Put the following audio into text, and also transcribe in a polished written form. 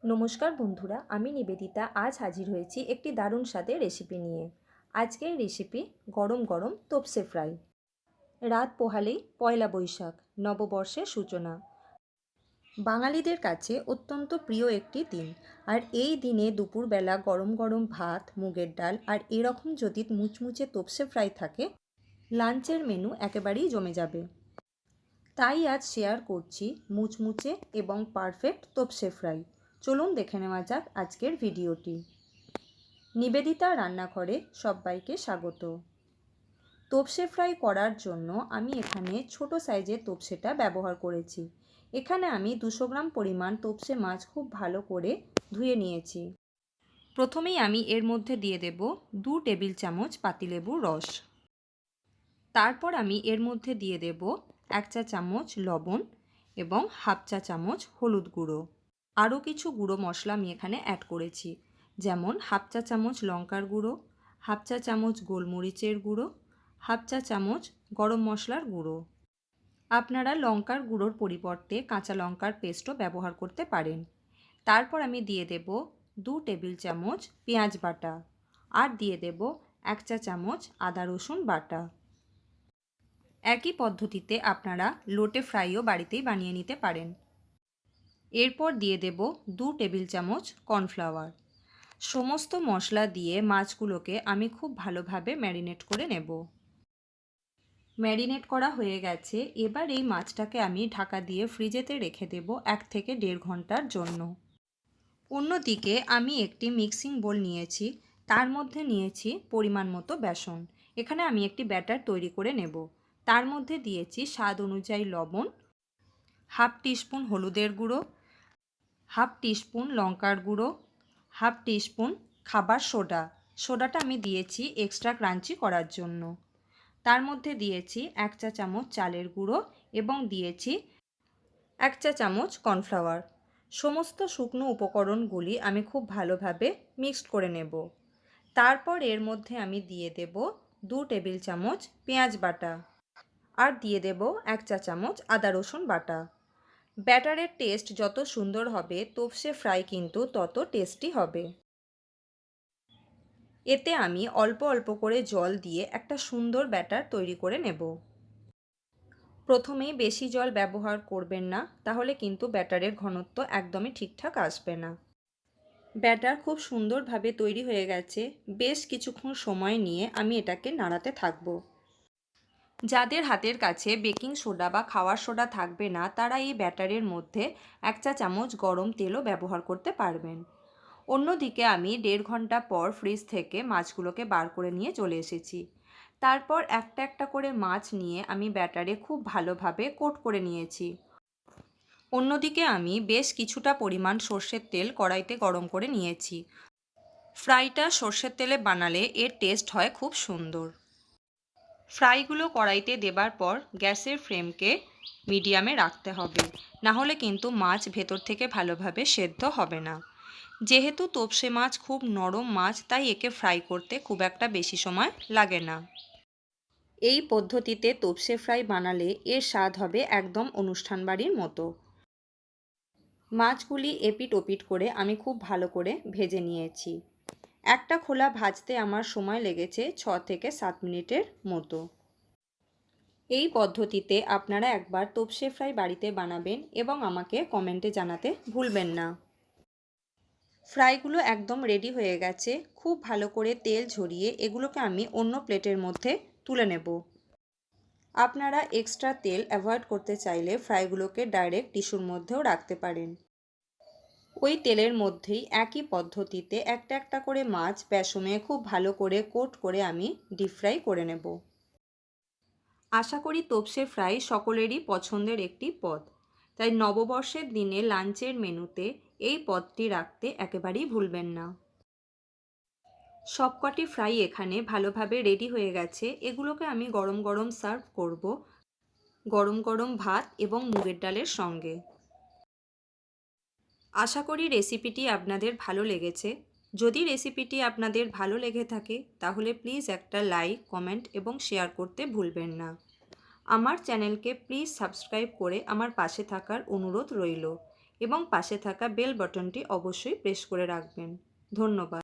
নমস্কার বন্ধুরা, আমি নিবেদিতা আজ হাজির হয়েছি একটি দারুণ স্বাদের রেসিপি নিয়ে। আজকের রেসিপি গরম গরম তোপসে ফ্রাই। রাত পোহালেই পয়লা বৈশাখ, নববর্ষের সূচনা। বাঙালিদের কাছে অত্যন্ত প্রিয় একটি দিন। আর এই দিনে দুপুরবেলা গরম গরম ভাত, মুগের ডাল আর এরকম যদি মুচমুচে তোপসে ফ্রাই থাকে, লাঞ্চের মেনু একেবারেই জমে যাবে। তাই আজ শেয়ার করছি মুচমুচে এবং পারফেক্ট তোপসে ফ্রাই। চলুন দেখে নেওয়া যাক আজকের ভিডিওটি। নিবেদিতা রান্নাঘরে সবাইকে স্বাগত। তোপসে ফ্রাই করার জন্য আমি এখানে ছোট সাইজের তোপসেটা ব্যবহার করেছি। এখানে আমি 200 গ্রাম পরিমাণ তোপসে মাছ খুব ভালো করে ধুয়ে নিয়েছি। প্রথমেই আমি এর মধ্যে দিয়ে দেব 2 টেবিল চামচ পাতিলেবুর রস। তারপর আমি এর মধ্যে দিয়ে দেব 1 চা চামচ লবণ এবং হাফ চা চামচ হলুদ গুঁড়ো। আরও কিছু গুঁড়ো মশলা আমি এখানে অ্যাড করেছি, যেমন হাফ চা চামচ লঙ্কার গুঁড়ো, হাফ চা চামচ গোলমরিচের গুঁড়ো, হাফ চা চামচ গরম মশলার গুঁড়ো। আপনারা লঙ্কার গুঁড়োর পরিবর্তে কাঁচা লঙ্কার পেস্টও ব্যবহার করতে পারেন। তারপর আমি দিয়ে দেব 2 টেবিল চামচ পেঁয়াজ বাটা আর দিয়ে দেব 1 চা চামচ আদা রসুন বাটা। একই পদ্ধতিতে আপনারা লোটে ফ্রাইও বাড়িতেই বানিয়ে নিতে পারেন। এরপর দিয়ে দেব 2 টেবিল চামচ কর্নফ্লাওয়ার। সমস্ত মশলা দিয়ে মাছগুলোকে আমি খুব ভালোভাবে ম্যারিনেট করে নেব। ম্যারিনেট করা হয়ে গেছে। এবার এই মাছটাকে আমি ঢাকা দিয়ে ফ্রিজেতে রেখে দেব 1 থেকে 1.5 ঘন্টার জন্য। অন্যদিকে আমি একটি মিক্সিং বোল নিয়েছি, তার মধ্যে নিয়েছি পরিমাণ মতো বেসন। এখানে আমি একটি ব্যাটার তৈরি করে নেব। তার মধ্যে দিয়েছি স্বাদ অনুযায়ী লবণ, হাফ টিস্পুন হলুদের গুঁড়ো, হাফ টিস্পুন লঙ্কার গুঁড়ো, হাফ টিস্পুন খাবার সোডাটা আমি দিয়েছি এক্সট্রা ক্রাঞ্চি করার জন্য। তার মধ্যে দিয়েছি 1 চা চামচ চালের গুঁড়ো এবং দিয়েছি 1 চা চামচ কর্নফ্লাওয়ার। সমস্ত শুকনো উপকরণগুলি আমি খুব ভালোভাবে মিক্সড করে নেব। তারপর এর মধ্যে আমি দিয়ে দেব 2 টেবিল চামচ পেঁয়াজ বাটা আর দিয়ে দেব 1 চা চামচ আদা রসুন বাটা। ব্যাটারের টেস্ট যত সুন্দর হবে, তোপসে ফ্রাই কিন্তু তত টেস্টি হবে। এতে আমি অল্প অল্প করে জল দিয়ে একটা সুন্দর ব্যাটার তৈরি করে নেব। প্রথমেই বেশি জল ব্যবহার করবেন না, তাহলে কিন্তু ব্যাটারের ঘনত্ব একদমই ঠিকঠাক আসবে না। ব্যাটার খুব সুন্দরভাবে তৈরি হয়ে গেছে। বেশ কিছুক্ষণ সময় নিয়ে আমি এটাকে নাড়াতে থাকব। যাদের হাতের কাছে বেকিং সোডা বা খাওয়ার সোডা থাকবে না, তারা এই ব্যাটারের মধ্যে 1 চা চামচ গরম তেলও ব্যবহার করতে পারবেন। অন্যদিকে আমি 1.5 ঘন্টা পর ফ্রিজ থেকে মাছগুলোকে বার করে নিয়ে চলে এসেছি। তারপর একটা একটা করে মাছ নিয়ে আমি ব্যাটারে খুব ভালোভাবে কোট করে নিয়েছি। অন্যদিকে আমি বেশ কিছুটা পরিমাণ সর্ষের তেল কড়াইতে গরম করে নিয়েছি। ফ্রাইটা সর্ষের তেলে বানালে এর টেস্ট হয় খুব সুন্দর। ফ্রাইগুলো কড়াইতে দেবার পর গ্যাসের ফ্লেমকে মিডিয়ামে রাখতে হবে, নাহলে কিন্তু মাছ ভেতর থেকে ভালোভাবে সেদ্ধ হবে না। যেহেতু তোপসে মাছ খুব নরম মাছ, তাই একে ফ্রাই করতে খুব একটা বেশি সময় লাগে না। এই পদ্ধতিতে তোপসে ফ্রাই বানালে এর স্বাদ হবে একদম অনুষ্ঠান বাড়ির মতো। মাছগুলি এপিট ওপিট করে আমি খুব ভালো করে ভেজে নিয়েছি। একটা খোলা ভাজতে আমার সময় লেগেছে 6 থেকে 7 মিনিটের মতো। এই পদ্ধতিতে আপনারা একবার তোপসে ফ্রাই বাড়িতে বানাবেন এবং আমাকে কমেন্টে জানাতে ভুলবেন না। ফ্রাইগুলো একদম রেডি হয়ে গেছে। খুব ভালো করে তেল ঝরিয়ে এগুলোকে আমি অন্য প্লেটের মধ্যে তুলে নেব। আপনারা এক্সট্রা তেল অ্যাভয়েড করতে চাইলে ফ্রাইগুলোকে ডাইরেক্ট টিস্যুর মধ্যেও রাখতে পারেন। ওই তেলের মধ্যেই একই পদ্ধতিতে একটা একটা করে মাছ বেসনে খুব ভালো করে কোট করে আমি ডিপ ফ্রাই করে নেব। আশা করি তোপসে ফ্রাই সকলেরই পছন্দের একটি পদ, তাই নববর্ষের দিনে লাঞ্চের মেনুতে এই পদটি রাখতে একেবারেই ভুলবেন না। সবকটি ফ্রাই এখানে ভালোভাবে রেডি হয়ে গেছে। এগুলোকে আমি গরম গরম সার্ভ করব, গরম গরম ভাত এবং মুগের ডালের সঙ্গে। আশা করি রেসিপিটি আপনাদের ভালো লেগেছে। যদি রেসিপিটি আপনাদের ভালো লেগে থাকে, তাহলে প্লিজ একটা লাইক, কমেন্ট এবং শেয়ার করতে ভুলবেন না। আমার চ্যানেলকে প্লিজ সাবস্ক্রাইব করে আমার পাশে থাকার অনুরোধ রইল এবং পাশে থাকা বেল বাটনটি অবশ্যই প্রেস করে রাখবেন। ধন্যবাদ।